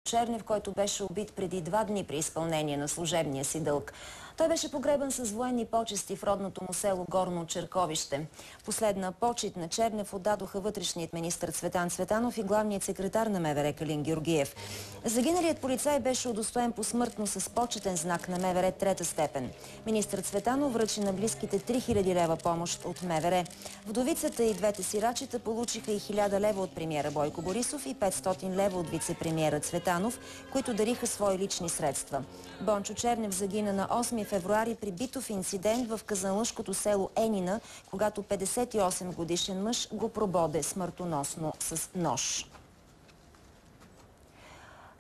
Чернев, който беше убит преди 2 дни при изпълнение на служебния си дълг. Той беше погребан с военни почести в родното му село Горно Черковище. Последна почет на Чернев отдадоха вътрешният министър Цветан Цветанов и главният секретар на МВР Калин Георгиев. Загиналият полицай беше удостоен посмъртно с почетен знак на МВР 3-та степен. Министър Цветанов връчи на близките 3000 лева помощ от МВР. Вдовицата и двете сирачета получиха и 1000 лева от премиера Бойко Борисов и 500 лева от вице-премиера Цветанов, които дариха свои лични средства. Бончо Чернев загина на 8 февруари при битов инцидент в казанлъшкото село Енина, когато 58 годишен мъж го прободе смъртоносно с нож.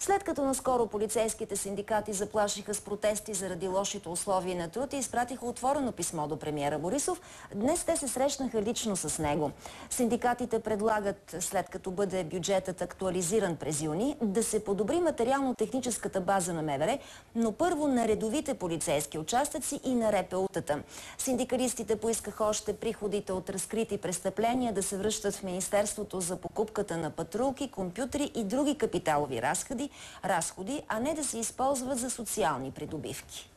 След като наскоро полицейските синдикати заплашиха с протести заради лошите условия на труд и изпратиха отворено писмо до премиера Борисов, днес те се срещнаха лично с него. Синдикатите предлагат, след като бъде бюджетът актуализиран през юни, да се подобри материално-техническата база на МВР, но първо на редовите полицейски участъци и на РПУ-тата. Синдикалистите поискаха още приходите от разкрити престъпления да се връщат в Министерството за покупката на патрулки, компютри и други капиталови разходи, а не да се използват за социални придобивки.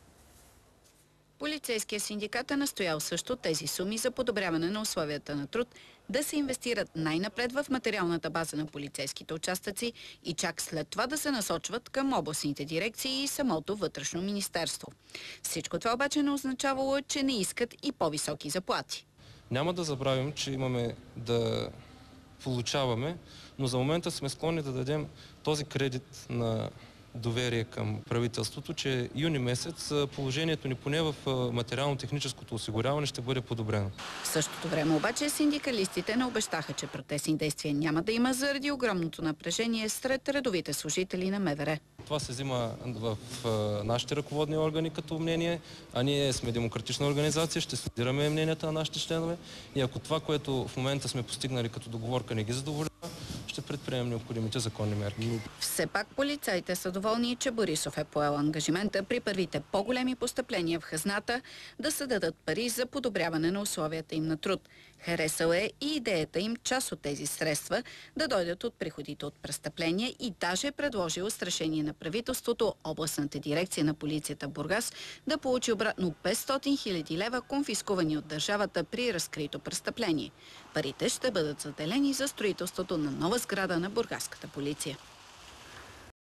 Полицейския синдикат е настоял също тези суми за подобряване на условията на труд да се инвестират най-напред в материалната база на полицейските участъци и чак след това да се насочват към областните дирекции и самото вътрешно министерство. Всичко това обаче не означавало, че не искат и по-високи заплати. Няма да забравим, че имаме да получаваме, но за момента сме склонни да дадем този кредит на доверие към правителството, че юни месец положението ни поне в материално-техническото осигуряване ще бъде подобрено. В същото време обаче синдикалистите не обещаха, че протестни действия няма да има заради огромното напрежение сред редовите служители на МВР. Това се взима в нашите ръководни органи като мнение, а ние сме демократична организация, ще следираме мненията на нашите членове и ако това, което в момента сме постигнали като договорка, не ги задоволява, ще предприемем необходимите законни мерки. Все пак полицаите са доволни, че Борисов е поел ангажимента при първите по-големи постъпления в хазната да се дадат пари за подобряване на условията им на труд. Харесала е и идеята им част от тези средства да дойдат от приходите от престъпления и даже е предложила с решение на правителството областната дирекция на полицията в Бургас да получи обратно 500 000 лева, конфискувани от държавата при разкрито престъпление. Парите ще бъдат заделени за строителството на нова сграда на бургаската полиция.